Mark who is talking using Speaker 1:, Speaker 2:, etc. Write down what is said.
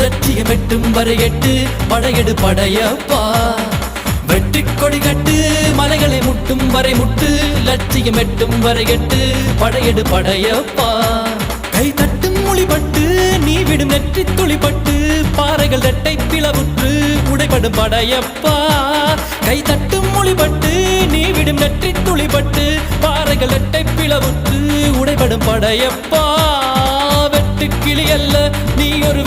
Speaker 1: லட்சியம் எட்டும் வரை எட்டு படையெடு படையப்பா வெற்றிக் கொடி கட்டு மலைகளை முட்டும் வரை முட்டு லட்சியம் எட்டும் வரை எட்டு படையெடு படையப்பா கை தட்டும் மொழிபட்டு நீ விடும் நெற்றி துளிப்பட்டு பாறைகள் ரெட்டை பிளவுற்று உடைபடும் படையப்பா கை தட்டும் மொழிபட்டு நீ விடும் நெற்றி துளிப்பட்டு பாறைகள் ரெட்டை பிளவுற்று உடைபடும் படையப்பா வெட்டு கிளி அல்ல நீ ஒரு